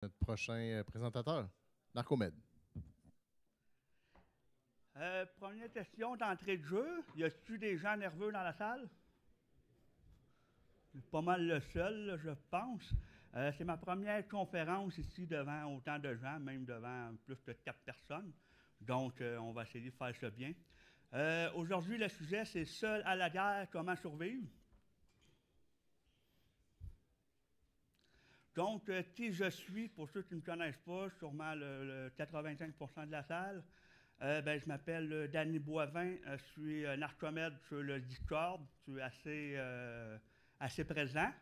Notre prochain présentateur, Narcomed. Première question d'entrée de jeu. Y a-t-il des gens nerveux dans la salle? Pas mal le seul, là, je pense. C'est ma première conférence ici devant autant de gens, même devant plus de 4 personnes. Donc, on va essayer de faire ça bien. Aujourd'hui, le sujet, c'est Seul à la guerre, comment survivre? Donc, qui je suis, pour ceux qui ne me connaissent pas, sûrement le 85% de la salle. Je m'appelle Danny Boivin, je suis narcomède sur le Discord, je suis assez présent,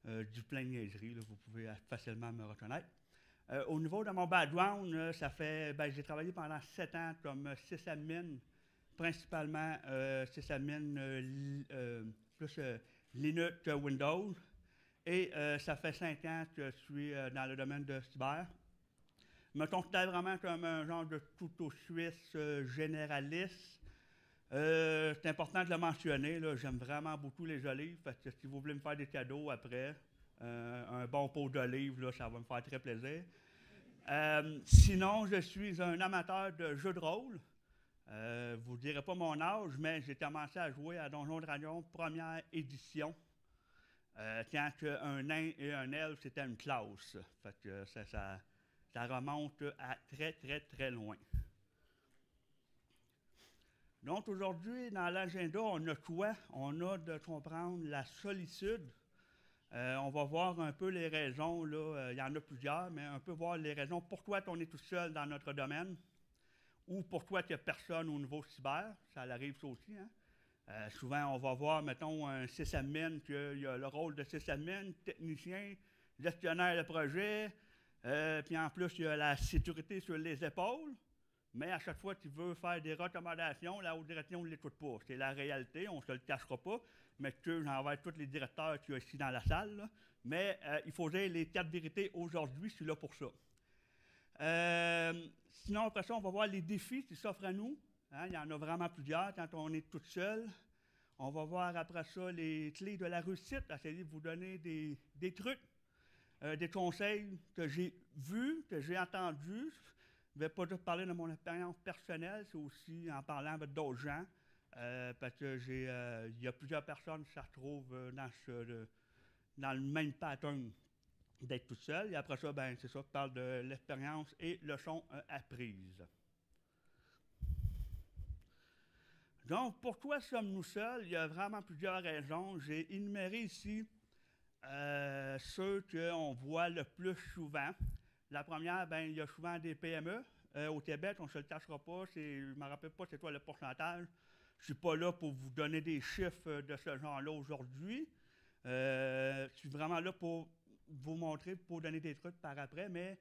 du plein de niaiseries, là, vous pouvez facilement me reconnaître. Au niveau de mon background, j'ai travaillé pendant 7 ans comme sysadmin, principalement sysadmin plus Linux Windows, et ça fait 5 ans que je suis dans le domaine de cyber. Je me considère vraiment comme un genre de couteau suisse généraliste. C'est important de le mentionner, là, j'aime vraiment beaucoup les olives, parce que si vous voulez me faire des cadeaux après, un bon pot d'olives, là, ça va me faire très plaisir. Sinon, je suis un amateur de jeux de rôle. Vous ne direz pas mon âge, mais j'ai commencé à jouer à Donjons Dragons première édition. Quand un nain et un elfe, c'était une classe. Fait que ça remonte à très, très, très loin. Donc aujourd'hui, dans l'agenda, on a quoi? On a de comprendre la solitude. On va voir un peu les raisons, là, il y en a plusieurs, mais un peu voir les raisons pourquoi on est tout seul dans notre domaine ou pourquoi il n'y a personne au niveau cyber. Ça arrive ça aussi, hein? Souvent, on va voir, mettons, un sysadmin, qu'il y a le rôle de sysadmin, technicien, gestionnaire de projet, puis en plus, il y a la sécurité sur les épaules, mais à chaque fois qu'il veut faire des recommandations, la haute direction ne l'écoute pas. C'est la réalité, on ne se le cachera pas, mais que j'envers tous les directeurs qui sont ici dans la salle, là. Mais il faut dire les 4 vérités aujourd'hui, je suis là pour ça. Sinon, après ça, on va voir les défis qui s'offrent à nous. Hein, il y en a vraiment plusieurs quand on est tout seul. On va voir après ça les clés de la réussite, essayer de vous donner des trucs, des conseils que j'ai vus, que j'ai entendus. Je ne vais pas juste parler de mon expérience personnelle, c'est aussi en parlant avec d'autres gens, parce que il y a plusieurs personnes qui se retrouvent dans le même pattern d'être tout seul. Et après ça, c'est ça, je parle de l'expérience et leçons apprises. Donc, pourquoi sommes-nous seuls? Il y a vraiment plusieurs raisons. J'ai énuméré ici ceux qu'on voit le plus souvent. La première, il y a souvent des PME. Au Québec, on ne se le cachera pas. Je ne me rappelle pas c'est quoi le pourcentage. Je ne suis pas là pour vous donner des chiffres de ce genre-là aujourd'hui. Je suis vraiment là pour vous montrer, pour donner des trucs par après, mais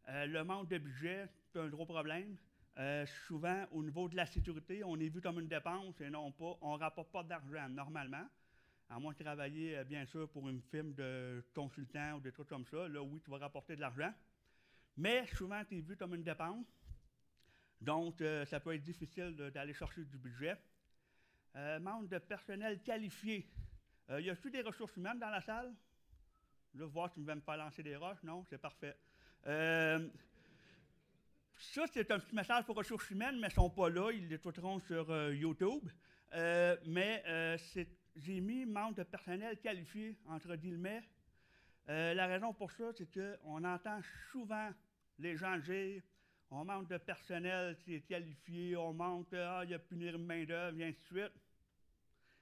le manque de budget, c'est un gros problème. Souvent, au niveau de la sécurité, on est vu comme une dépense et non pas, on ne rapporte pas d'argent normalement. À moins de travailler, bien sûr, pour une firme de consultants ou des trucs comme ça, là, oui, tu vas rapporter de l'argent. Mais souvent, tu es vu comme une dépense. Donc, ça peut être difficile d'aller chercher du budget. Manque de personnel qualifié. Y a-t-il des ressources humaines dans la salle? Là, voir si tu veux me faire lancer des roches. Non, c'est parfait. Ça, c'est un petit message pour ressources humaines, mais ils ne sont pas là. Ils l'écouteront sur YouTube. J'ai mis manque de personnel qualifié, entre guillemets. La raison pour ça, c'est qu'on entend souvent les gens dire on manque de personnel qui est qualifié, on manque, il y a plus de main-d'œuvre, et ainsi de suite.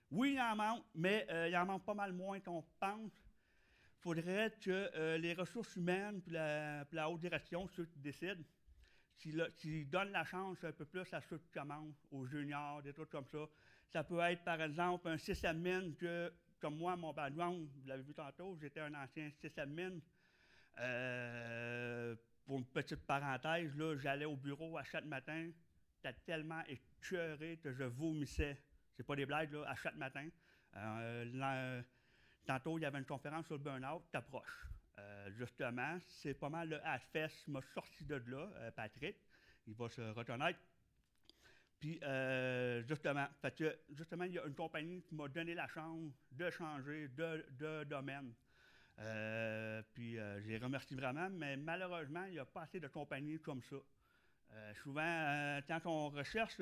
Oui, il en manque, mais il en manque pas mal moins qu'on pense. Il faudrait que les ressources humaines puis la haute direction, ceux qui décident, qui donnent la chance un peu plus à ceux qui commencent, aux juniors, des trucs comme ça. Ça peut être, par exemple, un sysadmin que, comme moi, mon background, vous l'avez vu tantôt, j'étais un ancien sysadmin. Pour une petite parenthèse, là, j'allais au bureau à chaque matin. J'étais tellement écœuré que je vomissais. C'est pas des blagues, là, à chaque matin. Tantôt, il y avait une conférence sur le burn-out, t'approches. Justement, c'est pas mal le HFES qui m'a sorti de là, Patrick. Il va se reconnaître. Puis, justement, il y a une compagnie qui m'a donné la chance de changer de domaine. Puis je les remercie vraiment, mais malheureusement, il n'y a pas assez de compagnies comme ça. Souvent, quand on recherche,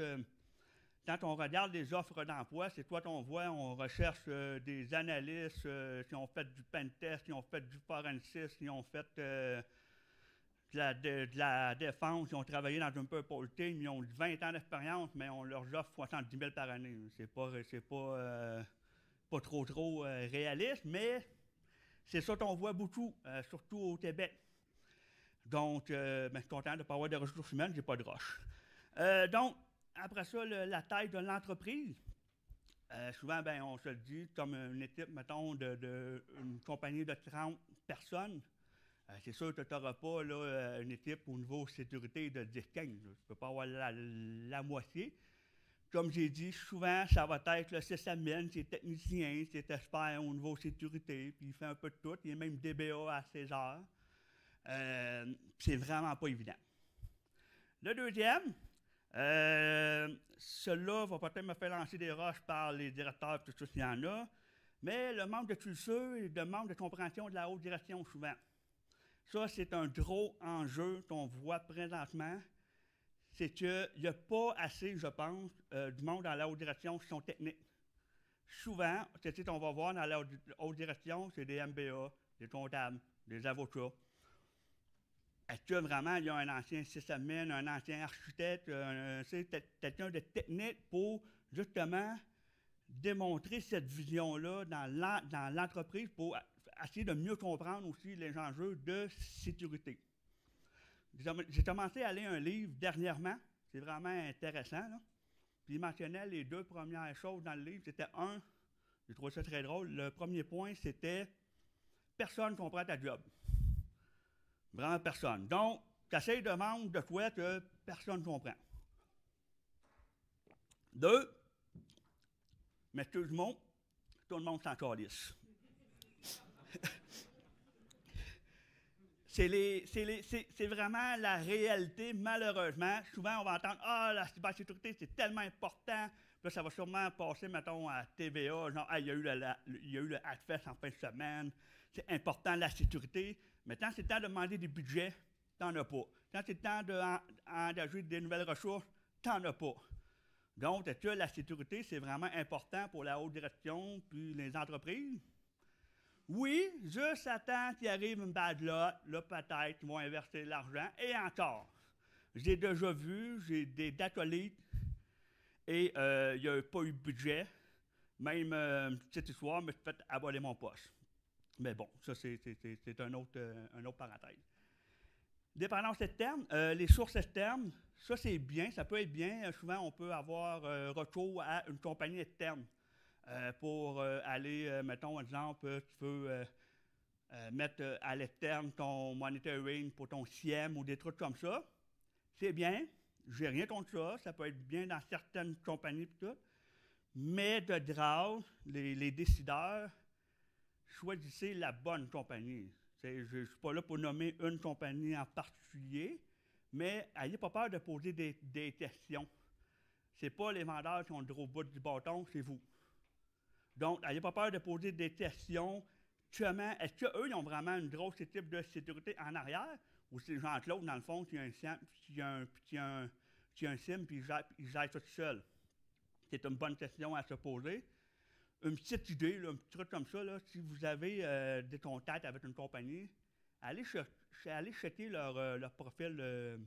quand on regarde les offres d'emploi, c'est quoi qu'on voit? On recherche des analystes qui ont fait du pentest, qui ont fait du forensic, qui ont fait de la défense, qui ont travaillé dans un purple team, ils ont 20 ans d'expérience, mais on leur offre 70 000 par année. C'est pas trop réaliste, mais c'est ça qu'on voit beaucoup, surtout au Québec. Donc, je suis content de ne pas avoir de ressources humaines, j'ai pas de roche. Donc, après ça, la taille de l'entreprise. Souvent, on se le dit, comme une équipe, mettons, une compagnie de 30 personnes, c'est sûr que tu n'auras pas là, une équipe au niveau sécurité de 10-15. Tu ne peux pas avoir la moitié. Comme j'ai dit, souvent, ça va être le sysadmin, c'est technicien, c'est expert au niveau sécurité, puis il fait un peu de tout. Il est même DBA à 16 heures. C'est vraiment pas évident. Le deuxième, celui-là va peut-être me faire lancer des roches par les directeurs, tout ça, s'il y en a, mais le manque de culture et le manque de compréhension de la haute direction, souvent. Ça, c'est un gros enjeu qu'on voit présentement. C'est qu'il n'y a pas assez, je pense, du monde dans la haute direction qui sont techniques. Souvent, c'est ce qu'on va voir dans la haute direction, c'est des MBA, des comptables, des avocats. Est-ce que vraiment il y a un ancien sysadmin, un ancien architecte, quelqu'un de technique pour justement démontrer cette vision-là dans l'entreprise pour essayer de mieux comprendre aussi les enjeux de sécurité. J'ai commencé à lire un livre dernièrement, c'est vraiment intéressant, là. Puis il mentionnait les deux premières choses dans le livre. C'était j'ai trouvé ça très drôle, le premier point, c'était « Personne ne comprend ta job ». Vraiment personne. Donc, tu essaies de vendre de quoi que personne ne comprend. 2, mais tout le monde s'en calisse. C'est vraiment la réalité, malheureusement. Souvent, on va entendre « Ah, la cybersécurité, c'est tellement important. » Puis là, ça va sûrement passer, mettons, à TVA, genre « Ah, il y a eu le Hackfest en fin de semaine. C'est important, la sécurité. » Mais quand c'est le temps de demander des budgets, tu n'en as pas. Quand c'est le temps d'engager des nouvelles ressources, tu n'en as pas. Donc, est-ce que la sécurité, c'est vraiment important pour la haute direction puis les entreprises? Oui, juste à temps qu'il arrive une bad lot, là, peut-être, ils vont investir de l'argent. Et encore, j'ai déjà vu, j'ai des acolytes et il n'y a pas eu de budget. Même une petite histoire, mais je me suis fait aboler mon poste. Mais bon, ça, c'est un autre parenthèse. Dépendance externe, les sources externes, ça, c'est bien, ça peut être bien. Souvent, on peut avoir recours à une compagnie externe pour aller, mettons, exemple, tu peux mettre à l'externe ton monitoring pour ton SIEM ou des trucs comme ça. C'est bien, j'ai rien contre ça, ça peut être bien dans certaines compagnies et tout. Mais de grâce, les décideurs, choisissez la bonne compagnie. Je ne suis pas là pour nommer une compagnie en particulier, mais n'ayez pas peur de poser des questions. Ce n'est pas les vendeurs qui ont le gros bout du bâton, c'est vous. Donc, n'ayez pas peur de poser des questions. Est-ce qu'eux, ils ont vraiment une grosse équipe de sécurité en arrière, ou c'est Jean-Claude, dans le fond, qui a un SIEM, puis il gère tout seul? C'est une bonne question à se poser. Une petite idée, là, un petit truc comme ça, là, si vous avez des contacts avec une compagnie, allez checker leur profil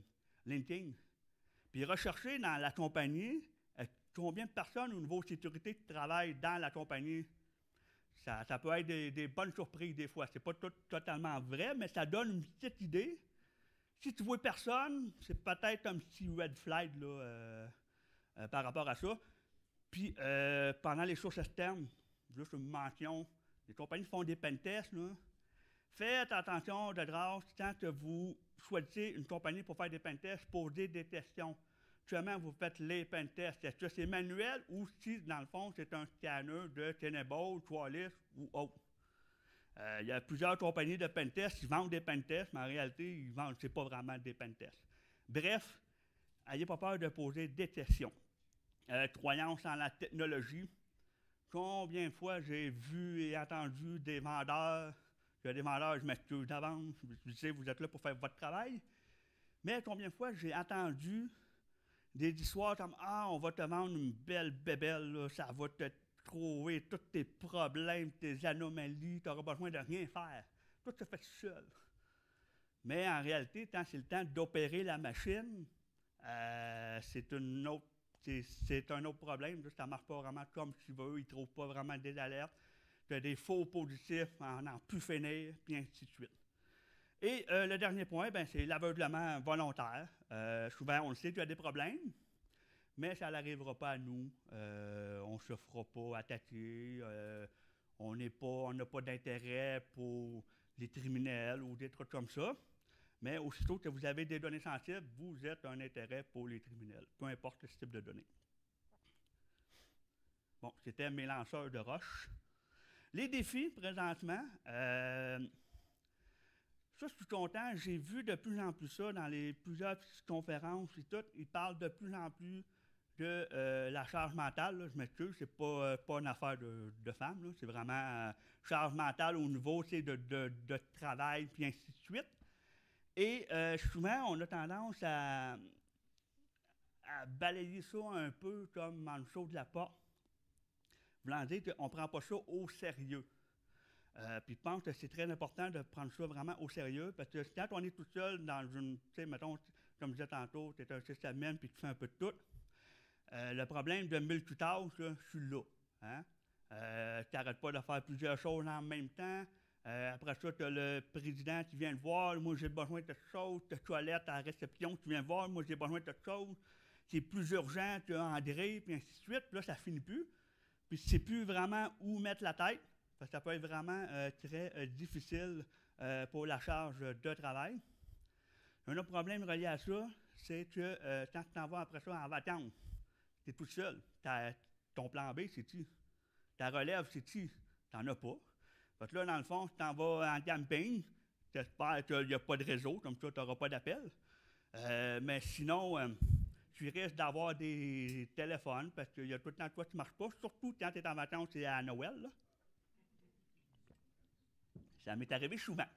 LinkedIn. Puis recherchez dans la compagnie combien de personnes au niveau sécurité travaillent dans la compagnie. Ça peut être des bonnes surprises des fois. Ce n'est pas totalement vrai, mais ça donne une petite idée. Si tu vois personne, c'est peut-être un petit red flag là, par rapport à ça. Puis, pendant les sources externes, juste une mention, les compagnies font des pentests, là. Faites attention de grâce quand vous choisissez une compagnie pour faire des pentests, posez des questions. Comment vous faites les pentests? Est-ce que c'est manuel ou si, dans le fond, c'est un scanner de Tenable, Qualys ou autre? Il y a plusieurs compagnies de pentests qui vendent des pentests, mais en réalité, c'est pas vraiment des pentests. Bref, n'ayez pas peur de poser des questions. Croyance en la technologie. Combien de fois j'ai vu et entendu des vendeurs Il y a des vendeurs, je m'excuse d'avance, je sais, vous êtes là pour faire votre travail. Mais combien de fois j'ai entendu des histoires comme « Ah, on va te vendre une belle bébelle, là, ça va te trouver tous tes problèmes, tes anomalies, tu n'auras besoin de rien faire. Tout se fait seul. » Mais en réalité, quand c'est le temps d'opérer la machine, c'est un autre problème. Ça ne marche pas vraiment comme tu veux. Ils ne trouvent pas vraiment des alertes. Tu as des faux positifs en n'en plus finir, puis ainsi de suite. Et le dernier point, c'est l'aveuglement volontaire. Souvent, on le sait qu'il y a des problèmes, mais ça n'arrivera pas à nous. On ne se fera pas attaquer. On n'a pas d'intérêt pour les criminels ou des trucs comme ça. Mais aussitôt que vous avez des données sensibles, vous êtes un intérêt pour les criminels, peu importe ce type de données. Bon, c'était mes lanceurs de roches. Les défis, présentement, ça, je suis content. J'ai vu de plus en plus ça dans plusieurs conférences et tout. Ils parlent de plus en plus de la charge mentale. Là. Je m'excuse, c'est pas une affaire de femmes. Là. C'est vraiment charge mentale au niveau de travail, puis ainsi de suite. Et souvent, on a tendance à balayer ça un peu comme en dessous de la porte. Voulant dire qu'on ne prend pas ça au sérieux. Puis je pense que c'est très important de prendre ça vraiment au sérieux, parce que quand on est tout seul dans une, tu sais, mettons, comme je disais tantôt, tu es un système puis tu fais un peu de tout. Le problème de multitâche, je suis là. Hein? Tu n'arrêtes pas de faire plusieurs choses en même temps. Après ça, tu as le président qui vient te voir. Moi, j'ai besoin de quelque chose. Tu as toilette à la réception qui vient te voir. Moi, j'ai besoin de quelque chose. C'est plus urgent. Tu as André, puis ainsi de suite. Puis là, ça finit plus. Puis tu ne sais plus vraiment où mettre la tête. Parce que ça peut être vraiment très difficile pour la charge de travail. Un autre problème relié à ça, c'est que quand tu t'en vas après ça en vacances, tu es tout seul. Ton plan B, c'est-tu? Ta relève, c'est-tu? Tu n'en as pas. Fait que là, dans le fond, tu t'en vas en camping, tu espères qu'il n'y a pas de réseau, comme ça, tu n'auras pas d'appel. Mais sinon, tu risques d'avoir des téléphones, parce qu'il y a tout le temps toi qui ne marche pas, surtout quand tu es en vacances et à Noël. Là. Ça m'est arrivé souvent.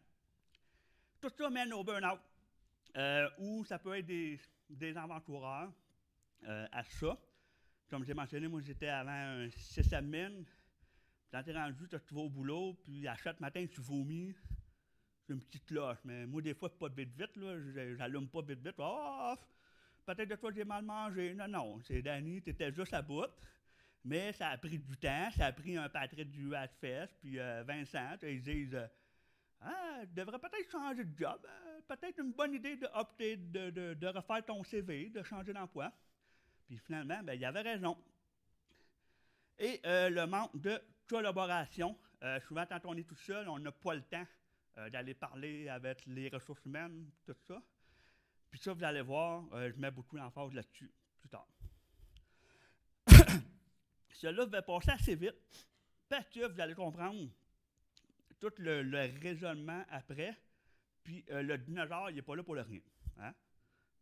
Tout ça mène au burn-out, où ça peut être des avant-coureurs à ça. Comme j'ai mentionné, moi, j'étais avant un sysadmin. Quand tu es rendu, tu vas au boulot, puis à chaque matin, tu vomis. C'est une petite cloche. Mais moi, des fois, pas vite, là. J'allume pas vite. Oh, peut-être de toi, j'ai mal mangé. Non, c'est Danny, tu étais juste à bout. Mais ça a pris du temps, ça a pris un Patrick du Hatfest, puis Vincent, ils disent tu devrais peut-être changer de job. Peut-être une bonne idée de refaire ton CV, de changer d'emploi. Puis finalement, il avait raison. Et le manque de collaboration. Souvent, quand on est tout seul, on n'a pas le temps d'aller parler avec les ressources humaines, tout ça. Puis ça, vous allez voir, je mets beaucoup d'emphase là-dessus plus tard. Cela va passer assez vite, parce que vous allez comprendre tout le raisonnement après, puis le dinosaure, il n'est pas là pour le rien. Hein?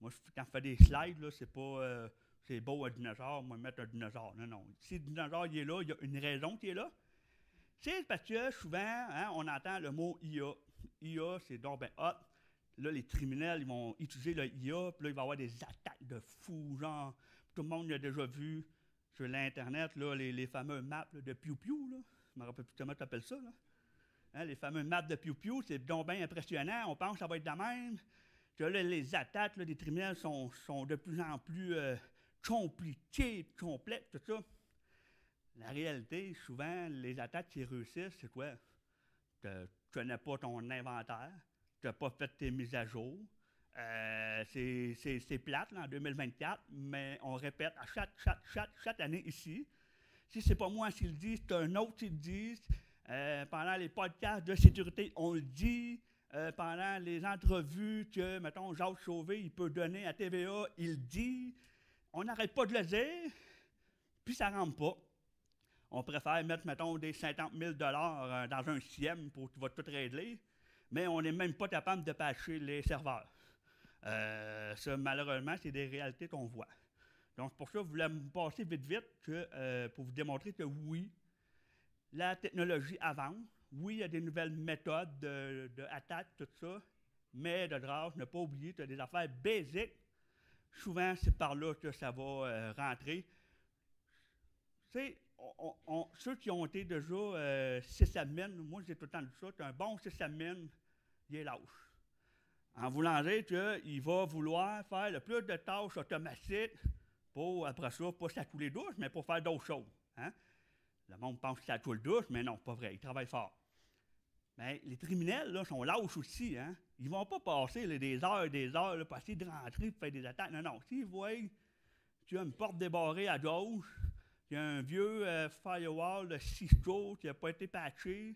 Moi, quand je fais des slides, là, c'est pas c'est beau un dinosaure, moi, mettre un dinosaure. Non. Si le dinosaure il est là, il y a une raison qu'il est là. C'est parce que souvent, on entend le mot IA. IA, c'est donc ben hot. Là, les criminels, ils vont utiliser le IA, puis là, il va y avoir des attaques de fous, genre. Tout le monde l'a déjà vu sur l'Internet, là, les fameux maps là, de Pew Pew, là. Je me rappelle plus comment tu appelles ça, là. Hein, les fameux maps de Pew Pew, c'est donc bien impressionnant. On pense que ça va être de même. Que là, les attaques là, des criminels sont de plus en plus compliquées, complètes, tout ça. La réalité, souvent, les attaques qui réussissent, c'est quoi? Tu ne connais pas ton inventaire, tu n'as pas fait tes mises à jour. C'est plate là, en 2024, mais on répète à chaque année ici. Si ce n'est pas moi qui le dis, c'est un autre qui le dit. Pendant les podcasts de sécurité, on le dit. Pendant les entrevues que, mettons, Jacques Sauvé, il peut donner à TVA, il le dit. On n'arrête pas de le dire, puis ça ne rentre pas. On préfère mettre, mettons, des 50 000 $ dans un SIEM pour que tu vas tout régler, mais on n'est même pas capable de patcher les serveurs. Ça, malheureusement, c'est des réalités qu'on voit. Donc, pour ça, je voulais me passer vite que, pour vous démontrer que oui, la technologie avance. Oui, il y a des nouvelles méthodes d'attaque, tout ça, mais de grâce, ne pas oublier, tu as des affaires basiques. Souvent, c'est par là que ça va rentrer. Tu sais, ceux qui ont été déjà sysadmin, moi j'ai tout le temps dit ça, tu as un bon sysadmin, il est lâche. En voulant dire qu'il va vouloir faire le plus de tâches automatiques pour, après ça, pas ça couler douche, mais pour faire d'autres choses. Hein? Le monde pense que ça coule douche, mais non, pas vrai, ils travaillent fort. Mais les criminels, là, sont lâches aussi. Hein? Ils ne vont pas passer là, des heures là, pour essayer de rentrer pour faire des attaques. Non, non. S'ils voient qu'il y a une porte débarrée à gauche, qu'il y a un vieux firewall de Cisco qui n'a pas été patché,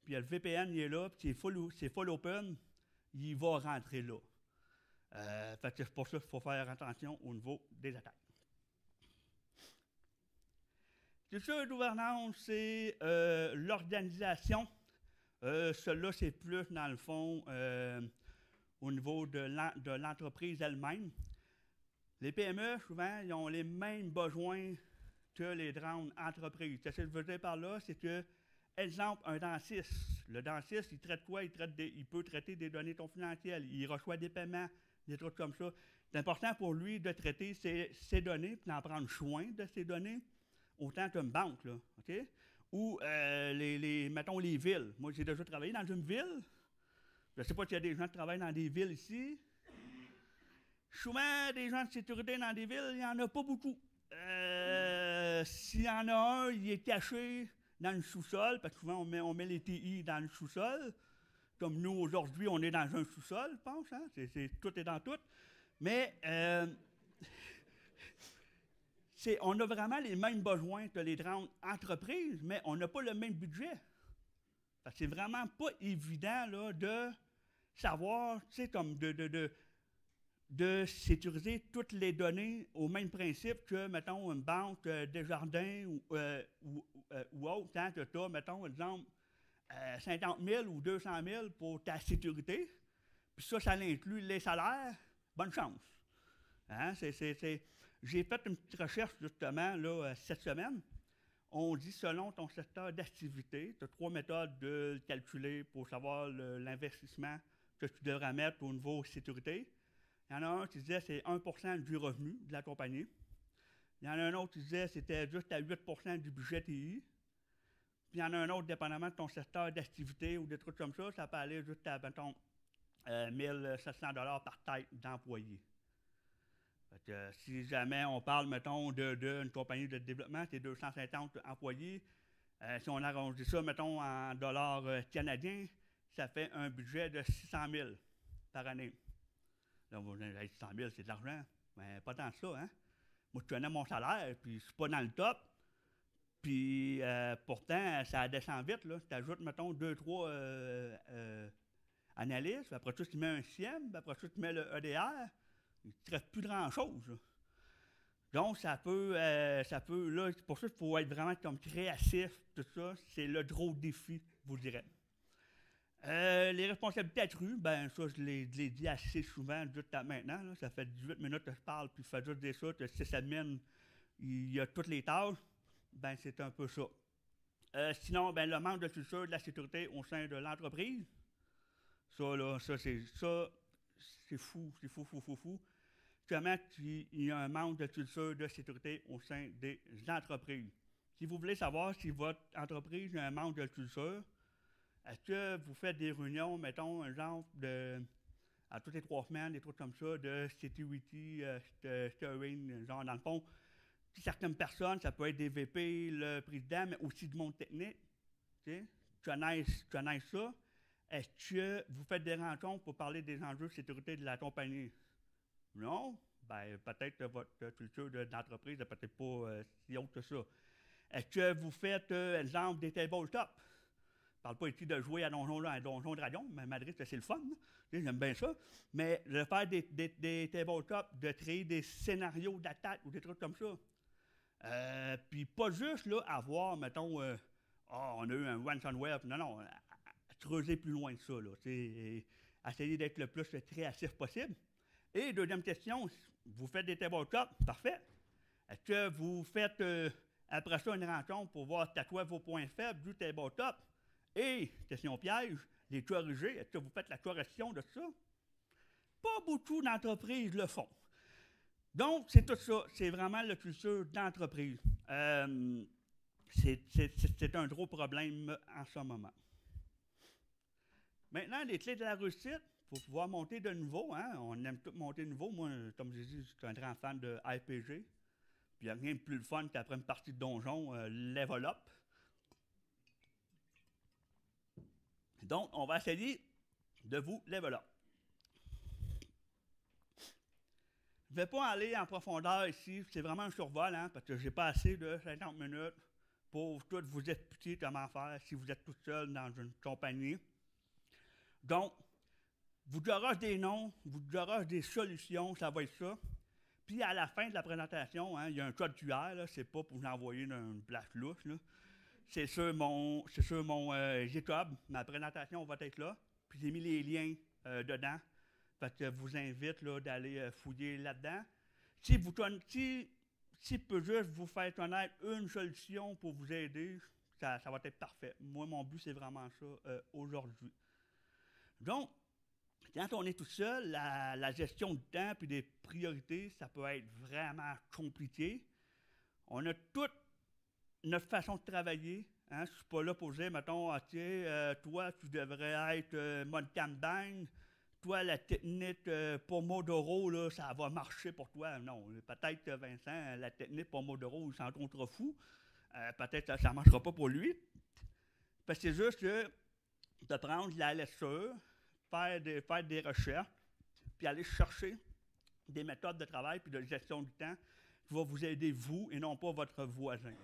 puis le VPN il est là, puis c'est full open, il va rentrer là. Fait que c'est pour ça qu'il faut faire attention au niveau des attaques. Culture de gouvernance, c'est l'organisation. Cela, c'est plus, dans le fond, au niveau de l'entreprise elle-même. Les PME, souvent, ils ont les mêmes besoins que les grandes entreprises. Ce que je veux dire par là, c'est que, exemple, un dentiste. Le dentiste, il traite quoi? Il peut traiter des données confidentielles. Il reçoit des paiements, des trucs comme ça. C'est important pour lui de traiter ces données, puis d'en prendre soin de ces données, autant qu'une banque, là, OK? Ou, mettons, les villes. Moi, j'ai déjà travaillé dans une ville. Je ne sais pas s'il y a des gens qui travaillent dans des villes ici. Souvent, des gens de sécurité dans des villes, il n'y en a pas beaucoup. S'il y en a un, il est caché dans le sous-sol, parce que souvent, on met les TI dans le sous-sol. Comme nous, aujourd'hui, on est dans un sous-sol, je pense. Hein? Tout est dans tout. Mais on a vraiment les mêmes besoins que les grandes entreprises, mais on n'a pas le même budget. C'est vraiment pas évident là, de savoir, tu sais, comme de sécuriser toutes les données au même principe que, mettons, une banque Desjardins ou autre, quand tu as, mettons, exemple, 50 000 ou 200 000 pour ta sécurité, puis ça inclut les salaires, bonne chance. Hein? J'ai fait une petite recherche, justement, là, cette semaine. On dit, selon ton secteur d'activité, tu as 3 méthodes de calculer pour savoir l'investissement que tu devras mettre au niveau sécurité. Il y en a un qui disait que c'est 1 % du revenu de la compagnie. Il y en a un autre qui disait que c'était juste à 8 % du budget TI. Puis il y en a un autre, dépendamment de ton secteur d'activité ou des trucs comme ça peut aller jusqu'à, mettons, 1 700 $ par tête d'employés. Si jamais on parle, mettons, d'une compagnie de développement, c'est 250 employés. Si on arrondit ça, mettons, en dollars canadiens, ça fait un budget de 600 000 par année. Là, vous allez dire, 600 000, c'est de l'argent. Mais pas tant que ça, hein? Moi, je connais mon salaire, puis je ne suis pas dans le top. Puis, pourtant, ça descend vite, là. Tu ajoutes, mettons, 2-3 analystes, puis après ça, tu mets un CIEM, puis après ça, tu mets le EDR. Il ne traite plus grand-chose. Là. Donc, ça peut, là, c'est pour ça qu'il faut être vraiment comme créatif, tout ça. C'est le gros défi, je vous dirais. Les responsabilités accrues, ben ça, je l'ai dit assez souvent jusqu'à maintenant. Là. Ça fait 18 minutes que je parle, puis je fais juste dire ça, que si ça mène, il y a toutes les tâches, ben c'est un peu ça. Sinon, ben le manque de culture de la sécurité au sein de l'entreprise. Ça, là, c'est fou. Comment il y a un manque de culture de sécurité au sein des entreprises. Si vous voulez savoir si votre entreprise a un manque de culture, est-ce que vous faites des réunions, mettons, un genre à toutes les 3 semaines, des trucs comme ça, de security steering, genre dans le fond, certaines personnes, ça peut être des VP, le président, mais aussi du monde technique, connaissent ça. Est-ce que vous faites des rencontres pour parler des enjeux de sécurité de la compagnie? Non? Ben, peut-être que votre culture d'entreprise n'est peut-être pas si haute que ça. Est-ce que vous faites, exemple, des tabletops? Je ne parle pas ici de jouer à Donjon Dragon, mais Madrid, c'est le fun. J'aime bien ça. Mais de faire des tabletops, de créer des scénarios d'attaque ou des trucs comme ça. Puis pas juste là, avoir, mettons, on a eu un ransomware. Non, creuser plus loin que ça. Là, essayer d'être le plus créatif possible. Et deuxième question, vous faites des tabletops, parfait. Est-ce que vous faites après ça une rencontre pour voir c'est quoi vos points faibles du tabletop? Et, question piège, les corriger, est-ce que vous faites la correction de ça? Pas beaucoup d'entreprises le font. Donc, c'est tout ça. C'est vraiment la culture d'entreprise. C'est un gros problème en ce moment. Maintenant, les clés de la réussite, pour pouvoir monter de nouveau, hein, on aime tout monter de nouveau. Moi, comme je dis, je suis un grand fan de RPG. Puis il n'y a rien de plus le fun qu'après une partie de donjon, level up. Donc, on va essayer de vous level up. Je ne vais pas aller en profondeur ici, c'est vraiment un survol, hein, parce que je n'ai pas assez de 50 minutes pour tout vous expliquer comment faire si vous êtes tout seul dans une compagnie. Donc, vous garage des noms, vous garage des solutions, ça va être ça. Puis à la fin de la présentation, hein, il y a un code QR, c'est pas pour vous envoyer une place louche. Là. C'est sur mon GitHub, ma présentation va être là. Puis j'ai mis les liens dedans. Fait que je vous invite d'aller fouiller là-dedans. Si peut juste vous faire connaître une solution pour vous aider, ça va être parfait. Moi, mon but, c'est vraiment ça aujourd'hui. Donc, quand on est tout seul, la gestion du temps et des priorités, ça peut être vraiment compliqué. On a toute notre façon de travailler. Hein? Je ne suis pas là pour dire, mettons, toi, tu devrais être mode Kanban. Toi, la technique Pomodoro, là, ça va marcher pour toi. Non, peut-être que Vincent, la technique Pomodoro, il s'en contrefou. Peut-être que ça ne marchera pas pour lui. Parce que c'est juste que de prendre la lecture, faire des recherches, puis aller chercher des méthodes de travail puis de gestion du temps qui vont vous aider, vous, et non pas votre voisin.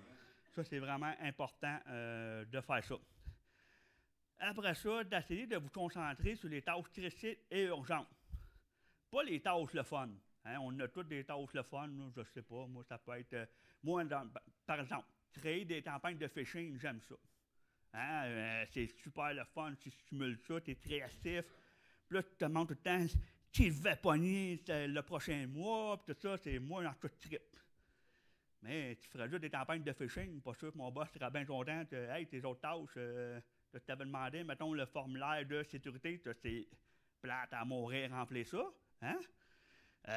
Ça, c'est vraiment important de faire ça. Après ça, d'essayer de vous concentrer sur les tâches critiques et urgentes. Pas les tâches le fun. Hein? On a toutes des tâches le fun, là, je ne sais pas. Moi, ça peut être... par exemple, créer des campagnes de phishing, j'aime ça. Hein? C'est super le fun, tu stimules ça, tu es créatif. Puis là, tu te demandes tout le temps qui va pogner le prochain mois, puis tout ça, c'est moi en tout trip. Mais tu ferais juste des campagnes de phishing, pas sûr que mon boss serait bien content que, hey, tes autres tâches... tu t'avais demandé, mettons, le formulaire de sécurité, c'est plate à mourir, remplir ça. Hein?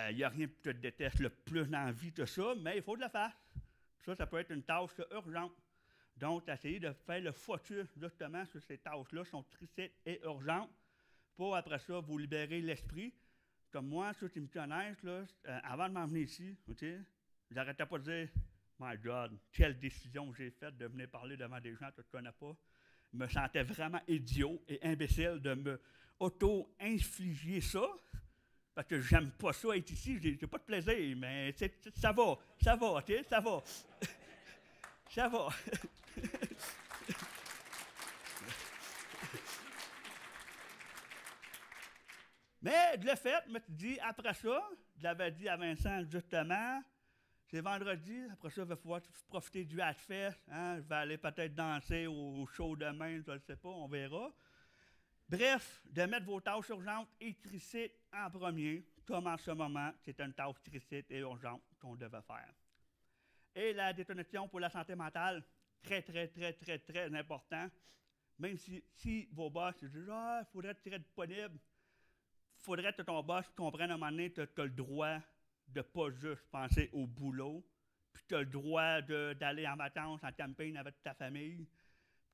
Il n'y a rien que tu détestes le plus dans la vie que ça, mais il faut de la faire. Ça peut être une tâche urgente. Donc, essayez de faire le focus, justement, sur ces tâches-là, qui sont critiques et urgentes, pour, après ça, vous libérer l'esprit. Comme moi, ceux qui me connaissent, là, avant de m'en venir ici, okay, j'arrêtais pas de dire « My God, quelle décision j'ai faite de venir parler devant des gens que tu ne connais pas. » Je me sentais vraiment idiot et imbécile de me auto-infliger ça, parce que j'aime pas ça être ici, j'ai pas de plaisir, mais ça va, OK? Ça va. Ça va. Mais de le fait, je me suis dit, après ça, je l'avais dit à Vincent justement, c'est vendredi, après ça, je vais pouvoir profiter du Hatfest. Hein? Je vais aller peut-être danser au show demain, je ne sais pas, on verra. Bref, de mettre vos tâches urgentes et critiques en premier, comme en ce moment, c'est une tâche critique et urgente qu'on devait faire. Et la détonation pour la santé mentale, très, très, très, très, très important. Même si vos boss disent « Ah, il faudrait être disponible », il faudrait que ton boss comprenne à un moment donné que tu as le droit de ne pas juste penser au boulot, puis tu as le droit d'aller en vacances, en camping avec ta famille,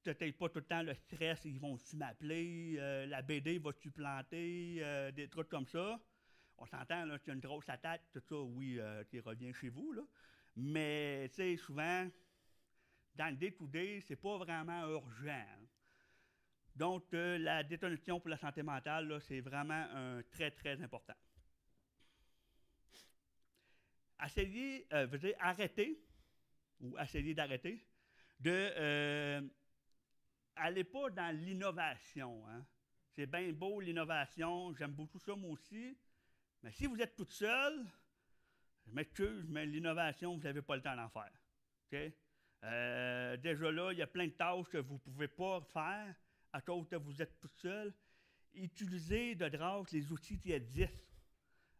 puis tu n'as pas tout le temps le stress, ils vont-tu m'appeler, la BD va-tu planter, des trucs comme ça. On s'entend, là, tu as une grosse attaque, tout ça, oui, tu reviens chez vous, là. Mais, tu sais, souvent, dans le day-to-day, c'est pas vraiment urgent. Donc, la détonation pour la santé mentale, c'est vraiment très, très important. Essayez, arrêter, ou essayer d'arrêter, allez pas dans l'innovation. Hein. C'est bien beau l'innovation, j'aime beaucoup ça moi aussi, mais si vous êtes toute seule, je m'excuse, mais l'innovation, vous n'avez pas le temps d'en faire. Okay? Déjà là, il y a plein de tâches que vous ne pouvez pas faire à cause que vous êtes toute seule. Utilisez de grâce les outils qui existent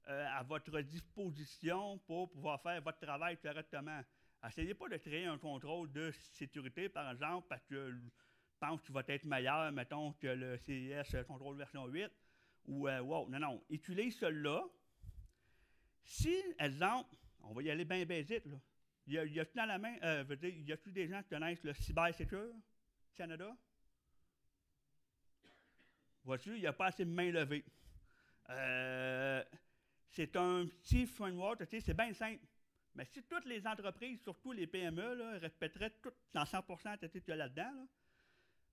à votre disposition pour pouvoir faire votre travail correctement. Essayez pas de créer un contrôle de sécurité, par exemple, parce que penses que tu vas être meilleur, mettons, que le CIS Control version 8, ou wow, non, utilise celui-là. Si, exemple, on va y aller bien basique, là. Y a-tu dans la main, y a-tu des gens qui connaissent le Cybersecure Canada? Vois-tu, il n'y a pas assez de mains levées. C'est un petit framework, c'est bien simple. Mais si toutes les entreprises, surtout les PME, là, respecteraient tout dans 100% qu'il y a là-dedans, là,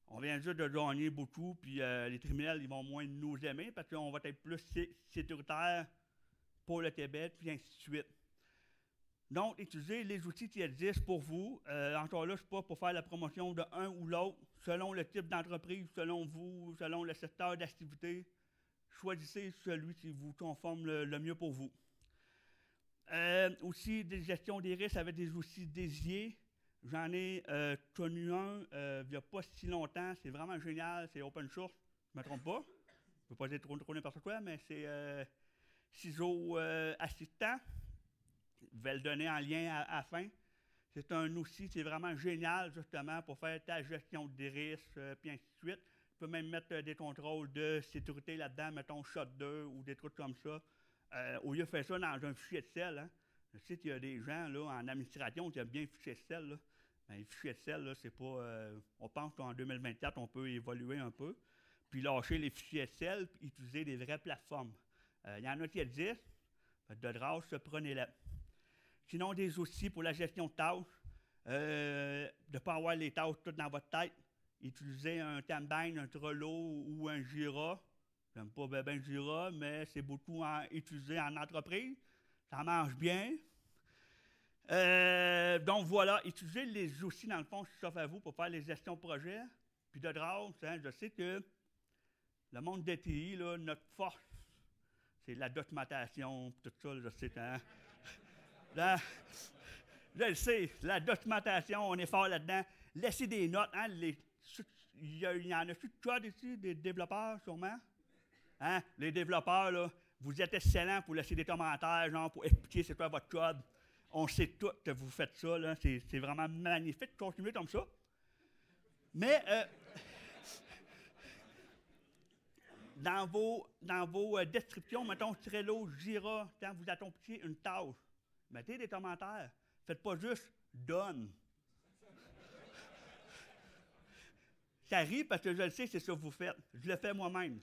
on vient juste de gagner beaucoup, puis les criminels ils vont moins nous aimer parce qu'on va être plus sécuritaire pour le Québec, puis ainsi de suite. Donc, utilisez les outils qui existent pour vous. Encore là, je ne suis pas pour faire la promotion de un ou l'autre, selon le type d'entreprise, selon vous, selon le secteur d'activité. Choisissez celui qui vous conforme le mieux pour vous. Aussi, des gestions des risques avec des outils dédiés. J'en ai connu un il n'y a pas si longtemps. C'est vraiment génial. C'est open source. Je ne me trompe pas. Je ne peux pas dire trop n'importe quoi, mais c'est CISO Assistant. Je vais le donner en lien à la fin. C'est un outil, c'est vraiment génial, justement, pour faire ta gestion des risques, puis ainsi de suite. Tu peux même mettre des contrôles de sécurité là-dedans, mettons SHOT-2 ou des trucs comme ça. Au lieu de faire ça dans un fichier Excel, hein. Je sais qu'il y a des gens là, en administration qui aiment bien les fichiers Excel. Là. Ben, les fichiers Excel, là, c'est pas. On pense qu'en 2024, on peut évoluer un peu, puis lâcher les fichiers Excel, puis utiliser des vraies plateformes. Il y en a qui existent. De grâce, prenez-les. Sinon, des outils pour la gestion de tâches, de ne pas avoir les tâches toutes dans votre tête. Utilisez un Kanban, un Trello ou un Jira. J'aime pas bien Jira, mais c'est beaucoup utilisé en entreprise. Ça marche bien. Donc voilà, utilisez les outils, dans le fond, qui s'offrent à vous pour faire les gestions de projet. Puis de grâce, hein, je sais que le monde des TI, là, notre force, c'est la documentation, tout ça, je sais, hein. Je le sais, la documentation, on est fort là-dedans. Laissez des notes. Hein, il y en a-tu de code ici, des développeurs, sûrement? Hein? Les développeurs, là, vous êtes excellents pour laisser des commentaires, genre, pour expliquer c'est quoi votre code. On sait tout que vous faites ça, là. C'est vraiment magnifique. Continuez comme ça. Mais, dans vos descriptions, mettons Trello, Jira, quand vous accomplissez une tâche, mettez des commentaires. Faites pas juste « donne ». Ça rit parce que je le sais, c'est ça que vous faites. Je le fais moi-même.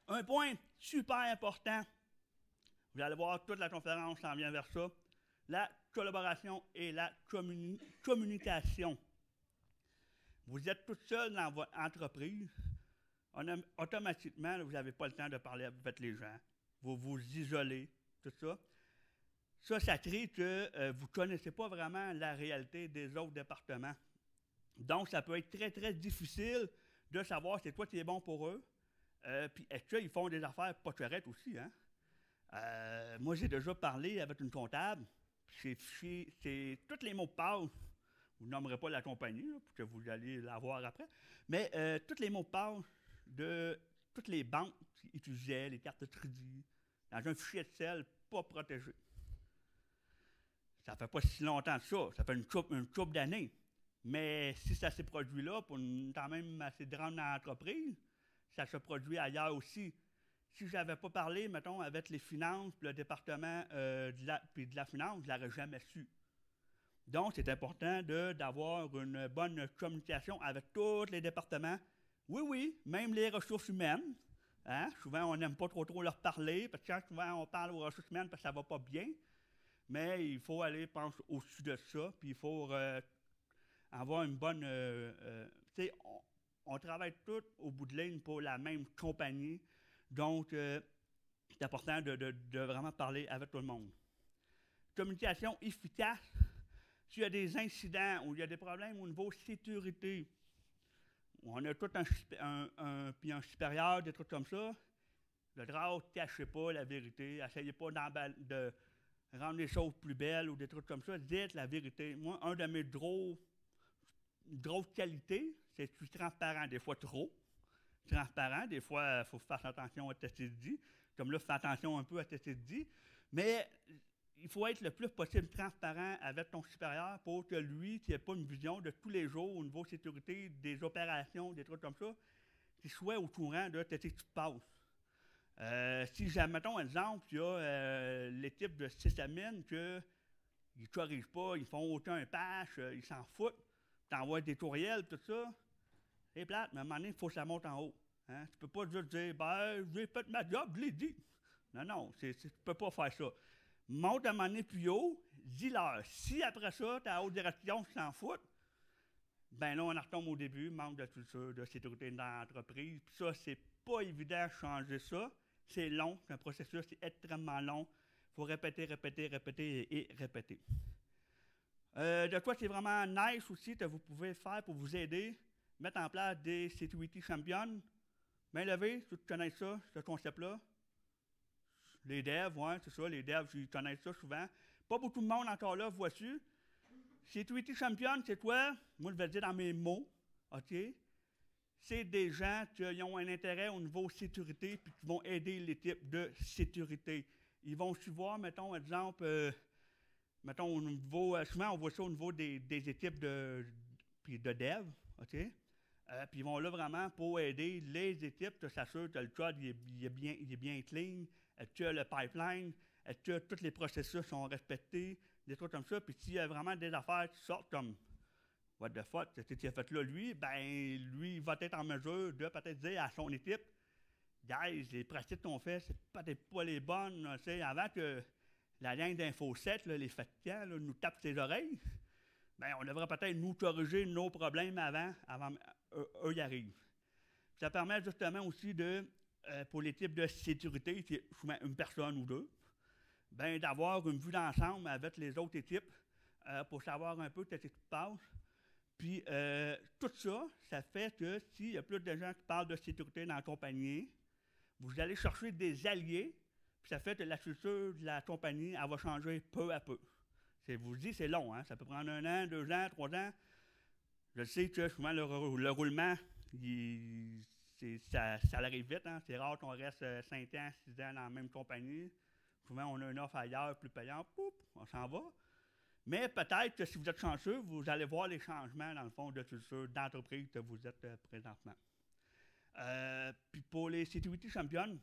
Un point super important, vous allez voir, toute la conférence s'en vient vers ça, la collaboration et la communication. Vous êtes tout seul dans votre entreprise. Automatiquement, vous n'avez pas le temps de parler avec les gens. Vous vous isolez, tout ça. Ça crée que vous ne connaissez pas vraiment la réalité des autres départements. Donc, ça peut être très, très difficile de savoir c'est quoi qui est bon pour eux. Puis, est-ce qu'ils font des affaires pas correctes aussi, hein? Moi, j'ai déjà parlé avec une comptable. C'est tous les mots de passe. Vous nommerez pas la compagnie, là, pour que vous allez la voir après. Mais tous les mots de passe de toutes les banques qui utilisaient les cartes de crédit dans un fichier Excel pas protégé. Ça fait pas si longtemps que ça. Ça fait une couple d'années. Mais si ça s'est produit là, pour une quand même assez grande entreprise, ça se produit ailleurs aussi. Si je n'avais pas parlé, mettons, avec les finances, le département de la finance, je ne l'aurais jamais su. Donc, c'est important d'avoir une bonne communication avec tous les départements. Oui, même les ressources humaines. Hein? Souvent, on n'aime pas trop leur parler, parce que quand souvent on parle aux ressources humaines parce que ça ne va pas bien. Mais il faut aller, pense, au-dessus de ça, puis il faut avoir une bonne... tu sais, on travaille tous au bout de ligne pour la même compagnie. Donc, c'est important de vraiment parler avec tout le monde. Communication efficace. S'il y a des incidents ou il y a des problèmes au niveau sécurité, on a tout un supérieur, des trucs comme ça. Le grâce, ne cachez pas la vérité. Essayez pas de rendre les choses plus belles ou des trucs comme ça. Dites la vérité. Moi, un de mes grosses qualités, c'est que je suis transparent, des fois trop. Transparent, des fois, il faut faire attention à ce que je dis. Comme là, fais attention un peu à ce que je dis. Mais il faut être le plus possible transparent avec ton supérieur pour que lui, tu n'aies pas une vision de tous les jours au niveau sécurité, des opérations, des trucs comme ça, qu'il soit au courant de ce que tu te passes. Si, mettons exemple, il y a l'équipe de sysadmin qu'ils ne corrigent pas, ils font aucun patch, ils s'en foutent, tu envoies des courriels, tout ça, c'est plate, mais à un moment donné, il faut que ça monte en haut. Hein? Tu ne peux pas juste dire, ben, j'ai fait ma job, je l'ai dit. Non, tu ne peux pas faire ça. Monte à un moment donné plus haut, dis-leur. Si après ça, ta haute direction s'en fout, ben là, on en retombe au début, manque de culture, de sécurité dans l'entreprise. Puis ça, c'est pas évident de changer ça. C'est long, c'est un processus, c'est extrêmement long. Il faut répéter et répéter. De quoi c'est vraiment nice aussi que vous pouvez faire pour vous aider, mettre en place des Security Champions. Main levée, tu connais ça, ce concept-là. Les devs, oui, c'est ça, les devs, ils connaissent ça souvent. Pas beaucoup de monde encore là, vois-tu. Security Champion, c'est quoi? Moi, je vais le dire dans mes mots, OK? C'est des gens qui ont un intérêt au niveau sécurité puis qui vont aider l'équipe de sécurité. Ils vont suivre, mettons, exemple, mettons, au niveau, souvent, on voit ça au niveau des équipes de dev, OK? Puis ils vont là vraiment pour aider les équipes, de s'assurer que le code il est bien clean, que le pipeline, que tous les processus sont respectés, des trucs comme ça. Puis s'il y a vraiment des affaires qui sortent comme what the fuck, qu'est-ce qu'il a fait là, lui, ben lui, il va être en mesure de peut-être dire à son équipe, guys, les pratiques qu'on fait, c'est peut-être pas les bonnes. Avant que la gang d'Infoset, les fatigants, nous tape ses oreilles, ben on devrait peut-être nous corriger nos problèmes avant eux y arrivent. Puis ça permet justement aussi de, pour l'équipe de sécurité, qui est souvent une personne ou deux, ben d'avoir une vue d'ensemble avec les autres équipes pour savoir un peu ce qui se passe. Puis tout ça, ça fait que s'il y a plus de gens qui parlent de sécurité dans la compagnie, vous allez chercher des alliés, puis ça fait que la culture de la compagnie, elle va changer peu à peu. Je vous dis, c'est long, hein? Ça peut prendre 1 an, 2 ans, 3 ans. Je sais que souvent le roulement, ça arrive vite. Hein? C'est rare qu'on reste 5 ans, 6 ans dans la même compagnie. Souvent, on a une offre ailleurs plus payante, poup, on s'en va. Mais peut-être que si vous êtes chanceux, vous allez voir les changements, dans le fond, de culture d'entreprise que vous êtes présentement. Puis pour les Security Champions,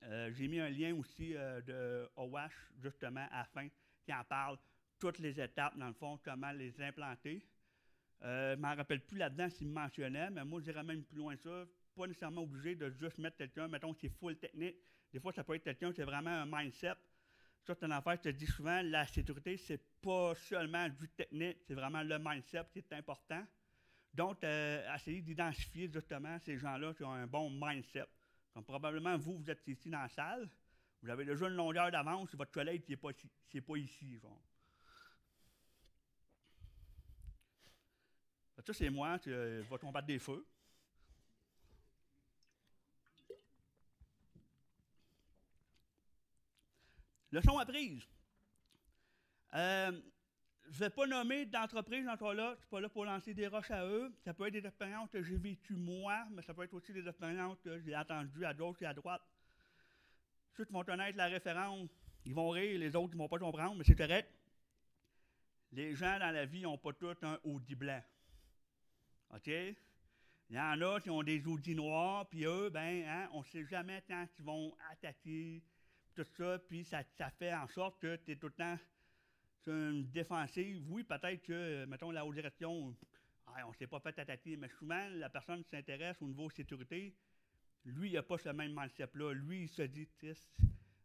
j'ai mis un lien aussi de OWASH, justement, à la fin, qui en parle toutes les étapes, dans le fond, comment les implanter. Je ne m'en rappelle plus là-dedans s'il me mentionnait, mais moi, j'irais même plus loin que ça. Pas nécessairement obligé de juste mettre quelqu'un, mettons, qui est full technique. Des fois, ça peut être quelqu'un qui a vraiment un mindset. Ça, c'est une affaire que je te dis souvent, la sécurité, c'est pas seulement du technique, c'est vraiment le mindset qui est important. Donc, essayez d'identifier justement ces gens-là qui ont un bon mindset. Comme probablement vous êtes ici dans la salle, vous avez déjà une longueur d'avance sur votre collègue qui n'est pas ici. Genre. Ça, c'est moi qui va combattre des feux. Leçon apprise. Je ne vais pas nommer d'entreprise encore là. Je ne suis pas là pour lancer des roches à eux. Ça peut être des expériences que j'ai vécues moi, mais ça peut être aussi des expériences que j'ai entendues à gauche et à droite. Ceux qui vont connaître la référence, ils vont rire, les autres, ils ne vont pas comprendre, mais c'est correct. Les gens dans la vie n'ont pas tous un Audi blanc. OK? Il y en a qui ont des Audi noirs, puis eux, ben, hein, on ne sait jamais quand ils vont attaquer, tout ça, puis ça fait en sorte que tu es tout le temps sur une défensive. Oui, peut-être que, mettons, la haute direction, on ne s'est pas fait attaquer, mais souvent, la personne qui s'intéresse au niveau sécurité, lui, il n'a pas ce même mindset-là. Lui, il se dit,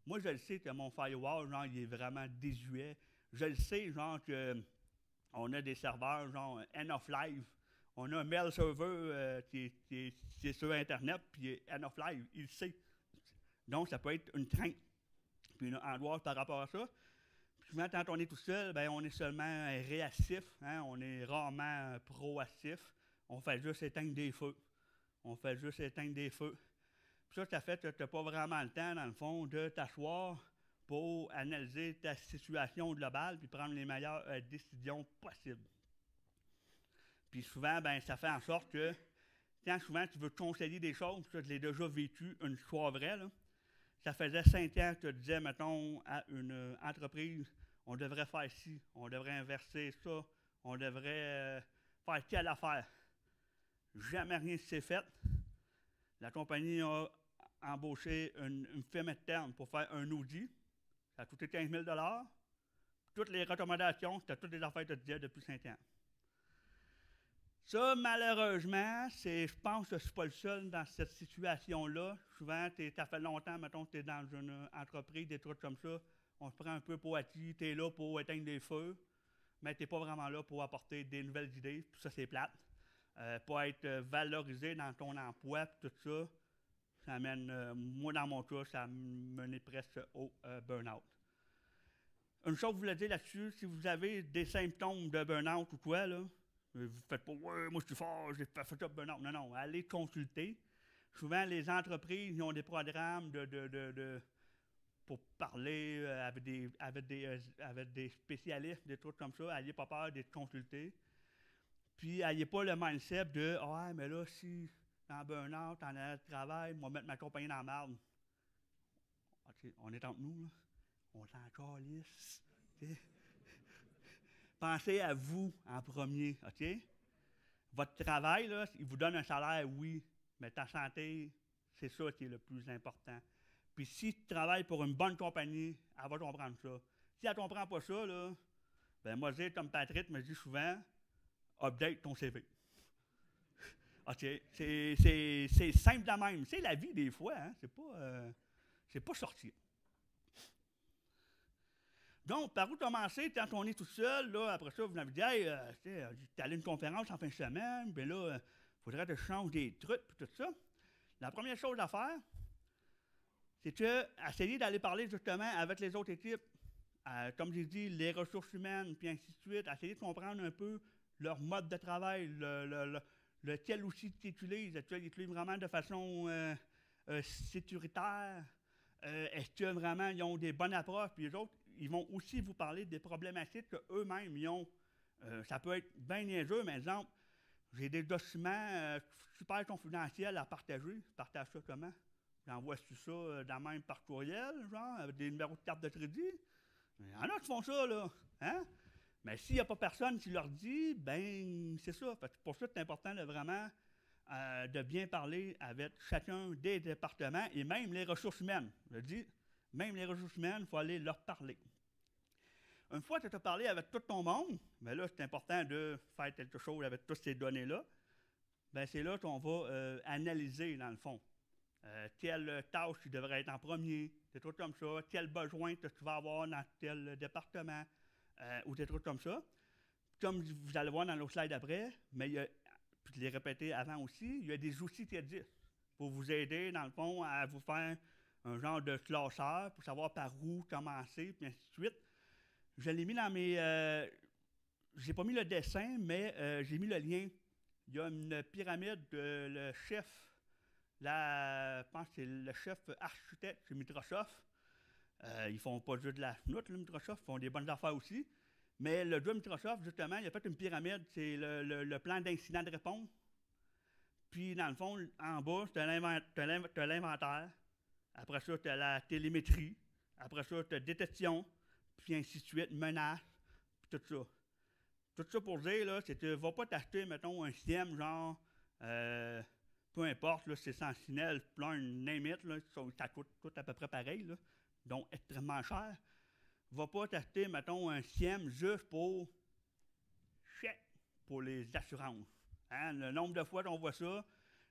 moi, je le sais que mon firewall, genre, il est vraiment désuet. Je le sais, genre, qu'on a des serveurs, genre, end of life. On a un mail server qui est sur Internet, puis end of life, il le sait. Donc, ça peut être une crainte, puis une angoisse par rapport à ça. Puis souvent, quand on est tout seul, ben, on est seulement réactif, hein, on est rarement proactif. On fait juste éteindre des feux. Puis ça fait que tu n'as pas vraiment le temps, dans le fond, de t'asseoir pour analyser ta situation globale puis prendre les meilleures décisions possibles. Puis souvent, ben, ça fait en sorte que quand souvent tu veux conseiller des choses, ça, je l'ai déjà vécu une fois vraie, là, ça faisait 5 ans que tu disais, mettons, à une entreprise, on devrait faire ci, on devrait inverser ça, on devrait faire telle affaire. Jamais rien ne s'est fait. La compagnie a embauché une firme externe pour faire un audit. Ça a coûté 15 000 $. Toutes les recommandations, c'était toutes les affaires que tu disais depuis 5 ans. Ça, malheureusement, je pense que je ne suis pas le seul dans cette situation-là. Souvent, ça fait longtemps, mettons, que tu es dans une entreprise, des trucs comme ça. On se prend un peu pour acquis, tu es là pour éteindre des feux, mais tu n'es pas vraiment là pour apporter des nouvelles idées. Puis ça, c'est plate. Pour être valorisé dans ton emploi, puis tout ça, ça amène, moi, dans mon cas, ça menait presque au burn-out. Une chose que je voulais dire là-dessus, si vous avez des symptômes de burn-out ou quoi, là, vous ne faites pas « Ouais, moi je suis fort, j'ai fait ça burn-out ». Non, non, allez consulter. Souvent, les entreprises ils ont des programmes pour parler avec des spécialistes, des trucs comme ça. N'ayez pas peur d'être consulté. Puis, n'ayez pas le mindset de « Ah, mais là, si en burn-out, en arrêt de travail, moi mettre ma compagnie dans la merde. » Okay, on est entre nous, là. On s'en calisse. Okay? Pensez à vous en premier, OK? Votre travail, là, il vous donne un salaire, oui, mais ta santé, c'est ça qui est le plus important. Puis si tu travailles pour une bonne compagnie, elle va comprendre ça. Si elle ne comprend pas ça, là, ben moi, je dis, comme Patrick me dit souvent, update ton CV. OK? C'est simple de même. C'est la vie des fois, hein? C'est pas sorti. Donc, par où commencer quand on est tout seul? Là, après ça, vous m'avez dit, hey, tu es allé à une conférence en fin de semaine, bien là, il faudrait que je change des trucs, puis tout ça. La première chose à faire, c'est que essayer d'aller parler justement avec les autres équipes, comme j'ai dit, les ressources humaines, puis ainsi de suite, essayer de comprendre un peu leur mode de travail, lequel outil tu utilises. Est-ce que tu l'utilises vraiment de façon sécuritaire? Est-ce que vraiment ils ont des bonnes approches? Puis les autres, ils vont aussi vous parler des problématiques qu'eux-mêmes ils ont. Ça peut être bien niaiseux, mais exemple, j'ai des documents super confidentiels à partager. Je partage ça comment? J'envoie-tu ça dans même par courriel, genre, avec des numéros de carte de crédit? Il y en a qui font ça, là. Hein? Mais s'il n'y a pas personne qui leur dit, ben c'est ça. Pour ça, c'est important de vraiment de bien parler avec chacun des départements et même les ressources humaines. Je dis, même les ressources humaines, il faut aller leur parler. Une fois que tu as parlé avec tout ton monde, bien là, c'est important de faire quelque chose avec toutes ces données-là. Bien, c'est là qu'on va analyser, dans le fond. Quelle tâche qui devrait être en premier, des trucs comme ça, quel besoin que tu vas avoir dans tel département, ou des trucs comme ça. Comme vous allez voir dans le slide après, mais il y a, puis je l'ai répété avant aussi, il y a des outils qui existent pour vous aider, dans le fond, à vous faire un genre de classeur pour savoir par où commencer, puis ainsi de suite. Je l'ai mis dans mes... j'ai pas mis le dessin, mais j'ai mis le lien. Il y a une pyramide de le chef, je pense que c'est le chef architecte chez Microsoft. Ils font pas juste de la chenoute, le Microsoft, ils font des bonnes affaires aussi. Mais le gars Microsoft, justement, il a fait une pyramide, c'est le plan d'incident de réponse. Puis, dans le fond, en bas, tu as l'inventaire. Après ça, tu as la télémétrie. Après ça, tu as détection, puis ainsi de suite, menace, puis tout ça. Tout ça pour dire, là, c'est que tu ne vas pas t'acheter, mettons, un SIEM, genre, peu importe, là, c'est Sentinel, plein, name it, là, ça coûte tout à peu près pareil, là, donc extrêmement cher. Va pas t'acheter, mettons, un SIEM juste pour les assurances. Hein? Le nombre de fois qu'on voit ça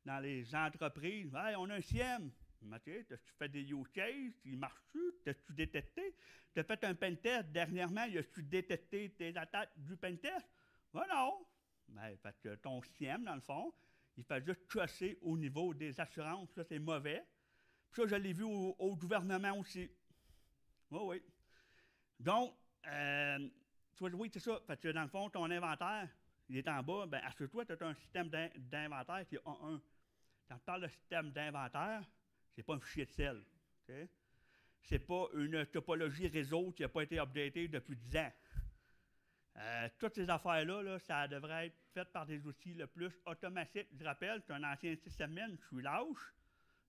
dans les entreprises, hey, on a un SIEM. Okay, tu fais des use cases, il marche-tu? T'as-tu détecté? Tu as fait un pen test dernièrement, il a-tu détecté tes attaques du pen test? Ben non. Ben, parce que ton SIEM, dans le fond, il fait juste crosser au niveau des assurances. Ça, c'est mauvais. Puis ça, je l'ai vu au gouvernement aussi. Oui. Donc, oui, c'est ça. Parce que dans le fond, ton inventaire, il est en bas. Bien, assure-toi que tu as un système d'inventaire qui est A1. Quand tu parles de système d'inventaire, c'est pas un fichier de sel. Okay? C'est pas une topologie réseau qui n'a pas été updatée depuis 10 ans. Toutes ces affaires-là, là, ça devrait être fait par des outils le plus automatiques. Je rappelle qu'un ancien système, je suis lâche.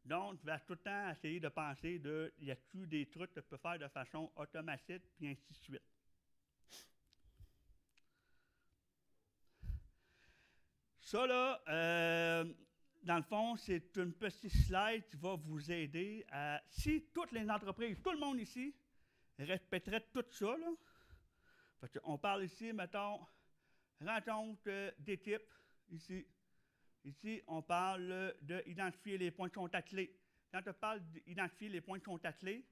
Donc, tu vas tout le temps essayer de penser y a-t-il des trucs que tu peux faire de façon automatique, puis ainsi de suite. Ça, là, dans le fond, c'est une petite slide qui va vous aider à... Si toutes les entreprises, tout le monde ici, respecterait tout ça, là, parce qu'on parle ici, mettons, rencontre d'équipe, ici. Ici, on parle d'identifier les points de contact clés. Quand on parle d'identifier les points de contact clés,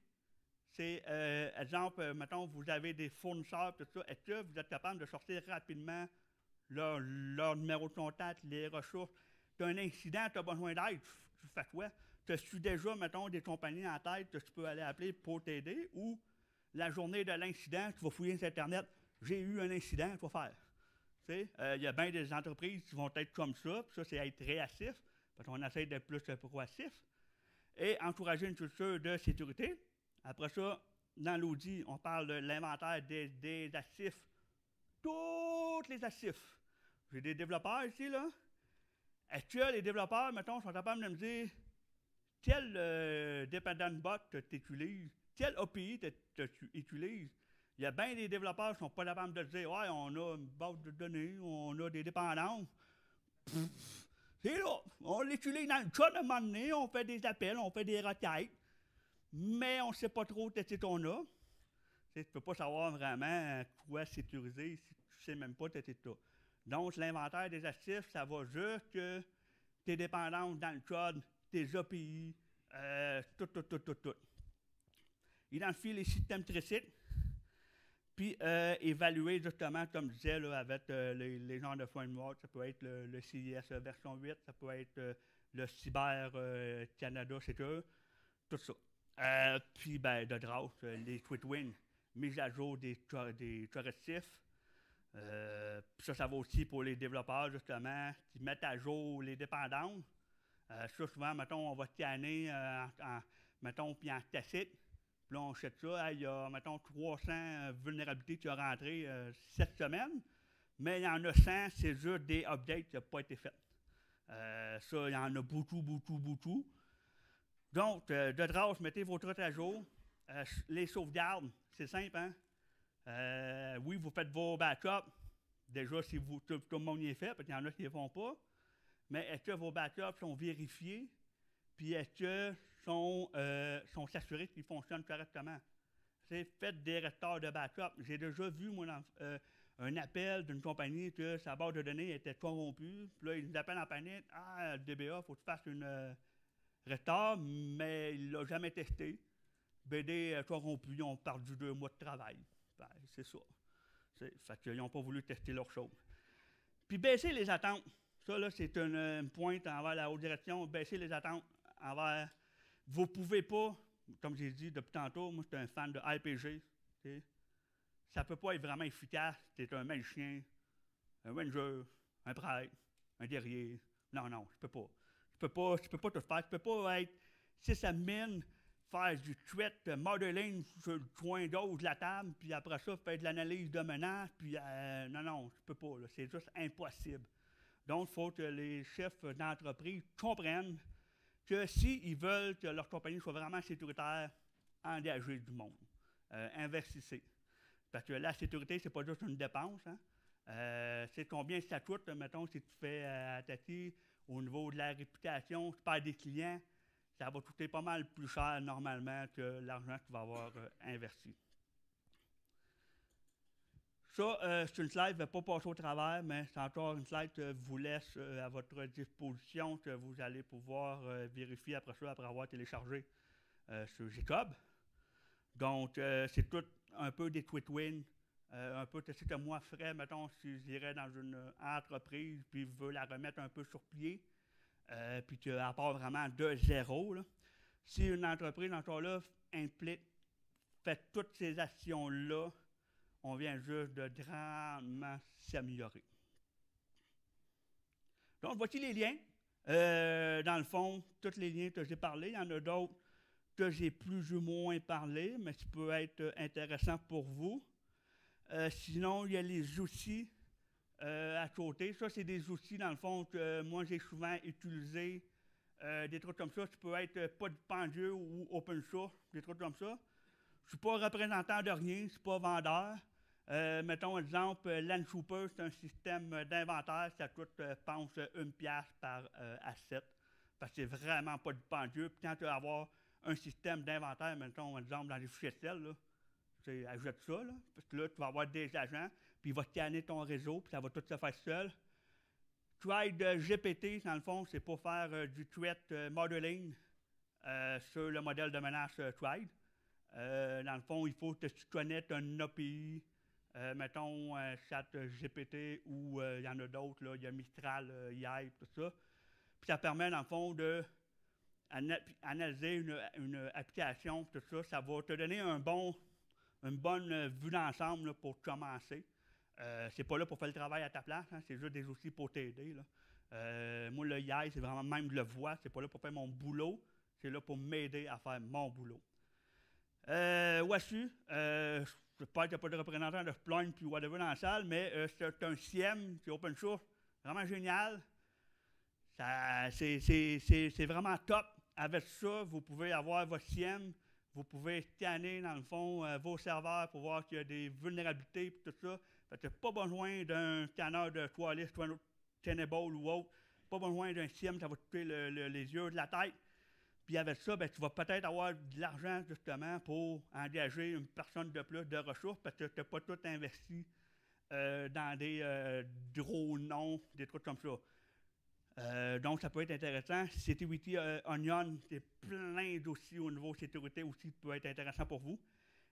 c'est, exemple, mettons, vous avez des fournisseurs, tout ça, est-ce que vous êtes capable de sortir rapidement leur numéro de contact, les ressources? Tu as un incident, tu as besoin d'aide, tu fais quoi? Tu as déjà, mettons, des compagnies en tête que tu peux aller appeler pour t'aider, ou la journée de l'incident, tu vas fouiller sur Internet, j'ai eu un incident, tu vas faire. Il y a bien des entreprises qui vont être comme ça, puis ça, c'est être réactif, parce qu'on essaie d'être plus proactif, et encourager une culture de sécurité. Après ça, dans l'audit, on parle de l'inventaire des actifs, tous les actifs. J'ai des développeurs ici, là. Est-ce que les développeurs, mettons, sont capables de me dire quel dependent bot tu utilises, quel API tu utilises? Il y a bien des développeurs qui ne sont pas capables de dire « Ouais, on a une base de données, on a des dépendances. » C'est là, on l'utilise dans le code à un moment donné, on fait des appels, on fait des requêtes, mais on ne sait pas trop qu'est-ce qu'on a. Tu ne peux pas savoir vraiment quoi sécuriser si tu ne sais même pas qu'est-ce que tu as. Donc, l'inventaire des actifs, ça va juste que tes dépendances dans le code, tes API, tout. Identifier les systèmes critiques. Puis évaluer justement, comme je disais, là, avec les genres de framework, ça peut être le CIS version 8, ça peut être le Cyber Canada, c'est tout ça. Puis, ben, de grâce, les Twitwin, mise à jour des correctifs. Ça va aussi pour les développeurs, justement, qui mettent à jour les dépendances. Ça, souvent, mettons, on va scanner, mettons, puis en tacite. Puis là, on check ça, il y a, mettons, 300 vulnérabilités qui ont rentré cette semaine, mais il y en a 100, c'est juste des updates qui n'ont pas été faits. Ça, il y en a beaucoup. Donc, de grâce, mettez vos trucs à jour. Les sauvegardes, c'est simple, hein? Oui, vous faites vos backups. Déjà, si tout le monde y est fait, parce qu'il y en a qui ne les font pas. Mais est-ce que vos backups sont vérifiés? Puis est-ce que sont s'assurés qu'ils fonctionnent correctement? Faites des restores de backup. J'ai déjà vu, moi, un appel d'une compagnie que sa base de données était corrompue. Puis là, ils nous appellent en panique. Ah, DBA, il faut que tu fasses une restore, mais il ne l'a jamais testé. BD corrompu, ils ont perdu 2 mois de travail. Ben, c'est ça. Fait qu'ils n'ont pas voulu tester leur chose. Puis baisser les attentes. Ça, là, c'est une pointe envers la haute direction. Baisser les attentes envers... Vous ne pouvez pas, comme j'ai dit depuis tantôt, moi, je suis un fan de RPG. T'sais. Ça ne peut pas être vraiment efficace. Tu es un magicien, un ranger, un prêtre, un guerrier. Non, je peux pas. Je peux pas tout faire. Je peux pas être 6 admin, faire du threat modeling sur le coin gauche de la table, puis après ça, faire de l'analyse de menace, puis non, je peux pas. C'est juste impossible. Donc, il faut que les chefs d'entreprise comprennent que s'ils veulent que leur compagnie soit vraiment sécuritaire, engagez du monde. Investissez. Parce que la sécurité, c'est pas juste une dépense. Hein? C'est combien ça coûte, mettons, si tu fais attaquer au niveau de la réputation, tu perds des clients, ça va coûter pas mal plus cher normalement que l'argent que tu vas avoir investi. Ça, c'est une slide qui ne va pas passer au travers, mais c'est encore une slide que je vous laisse à votre disposition, que vous allez pouvoir vérifier après ça, après avoir téléchargé sur Jacob. Donc, c'est tout un peu des Twitwin, un peu ce que moi ferais, mettons, si j'irais dans une entreprise, puis je veux la remettre un peu sur pied, puis qu'elle part vraiment de zéro. Là. Si une entreprise, encore là, implique, fait toutes ces actions-là, on vient juste de grandement s'améliorer. Donc, voici les liens. Dans le fond, tous les liens que j'ai parlé, il y en a d'autres que j'ai plus ou moins parlé, mais qui peut être intéressant pour vous. Sinon, il y a les outils à côté. Ça, c'est des outils, dans le fond, que moi, j'ai souvent utilisés des trucs comme ça. Tu peux être pas de pendu ou open source, des trucs comme ça. Je ne suis pas représentant de rien, je ne suis pas vendeur. Mettons, exemple, LandShooper, c'est un système d'inventaire, ça coûte, pense, 1$ par asset. Parce que c'est vraiment pas dispendieux. Puis quand tu vas avoir un système d'inventaire, mettons, exemple, dans les fichiers Excel, là, tu ajoutes ça, là, parce que là, tu vas avoir des agents, puis il va scanner ton réseau, puis ça va tout se faire seul. Thread GPT, dans le fond, c'est pour faire du threat modeling sur le modèle de menace Thread. Dans le fond, il faut que tu connaisses un API, mettons ChatGPT ou il y en a d'autres, il y a Mistral, AI, tout ça. Puis ça permet, dans le fond, d'analyser une application, tout ça. Ça va te donner une bonne vue d'ensemble pour commencer. C'est pas là pour faire le travail à ta place, hein, c'est juste des outils pour t'aider. Moi, le AI, c'est vraiment même je le vois, c'est pas là pour faire mon boulot, c'est là pour m'aider à faire mon boulot. WASU, j'espère qu'il n'y a pas de représentant de Splunk puis whatever dans la salle, mais c'est un SIEM, c'est open source, vraiment génial. C'est vraiment top. Avec ça, vous pouvez avoir votre SIEM, vous pouvez scanner, dans le fond, vos serveurs pour voir qu'il y a des vulnérabilités et tout ça. Fait que pas besoin d'un scanner de Qualys, Tenable ou autre. Pas besoin d'un SIEM, ça va te couper les yeux de la tête. Puis avec ça, ben, tu vas peut-être avoir de l'argent justement pour engager une personne de plus de ressources parce que tu n'as pas tout investi dans des gros noms, des trucs comme ça. Donc, ça peut être intéressant. Security Onion, c'est plein d'outils au niveau sécurité aussi qui peut être intéressant pour vous.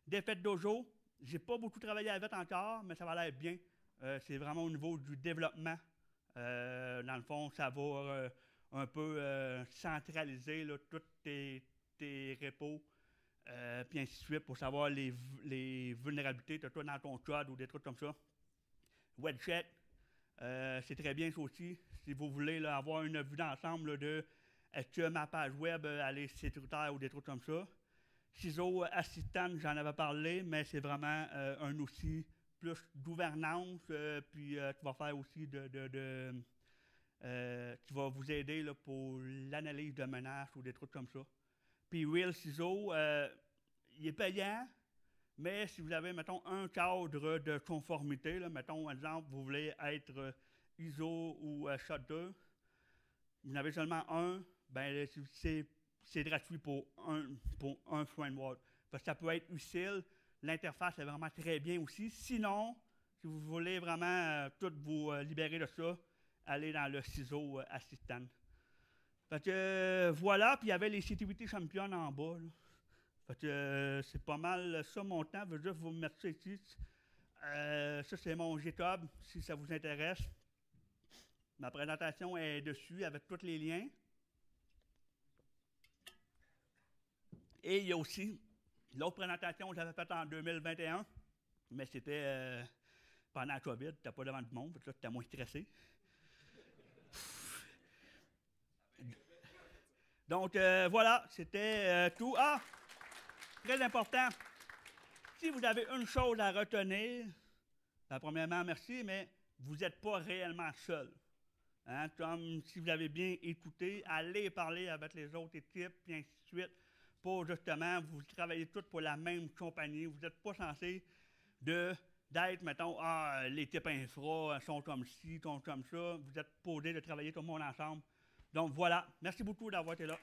Defect Dojo, je n'ai pas beaucoup travaillé avec encore, mais ça va l'air bien. C'est vraiment au niveau du développement. Dans le fond, ça va un peu centraliser là, tous tes repos, puis ainsi de suite, pour savoir les vulnérabilités que tu as dans ton code ou des trucs comme ça. WebCheck, c'est très bien ça aussi. Si vous voulez là, avoir une vue d'ensemble de est-ce que ma page web elle est sécuritaire ou des trucs comme ça. CISO Assistant, j'en avais parlé, mais c'est vraiment un outil plus gouvernance, puis qui va faire aussi qui va vous aider là, pour l'analyse de menaces ou des trucs comme ça. Puis Real CISO, il est payant, mais si vous avez, mettons, un cadre de conformité, là, mettons, par exemple, vous voulez être ISO ou SHA 2, vous en avez seulement un, ben c'est gratuit pour un framework. Parce que ça peut être utile. L'interface est vraiment très bien aussi. Sinon, si vous voulez vraiment tout vous libérer de ça, allez dans le CISO Assistant. Fait que voilà, puis il y avait les Security Champions en bas. Là. Fait que c'est pas mal ça mon temps. Je veux juste vous mettre ça ici. Ça, c'est mon GitHub, si ça vous intéresse. Ma présentation est dessus avec tous les liens. Et il y a aussi l'autre présentation que j'avais faite en 2021, mais c'était pendant la COVID, tu n'étais pas devant du monde, là, tu étais moins stressé. Donc, voilà, c'était tout. Ah! Très important. Si vous avez une chose à retenir, ben, premièrement, merci, mais vous n'êtes pas réellement seul. Hein? Comme si vous avez bien écouté, allez parler avec les autres équipes, puis ainsi de suite, pour justement, vous travaillez tous pour la même compagnie. Vous n'êtes pas censé d'être, mettons, l'équipe infra sont comme ci, sont comme ça. Vous êtes posé de travailler tout le monde ensemble. Donc voilà, merci beaucoup d'avoir été là.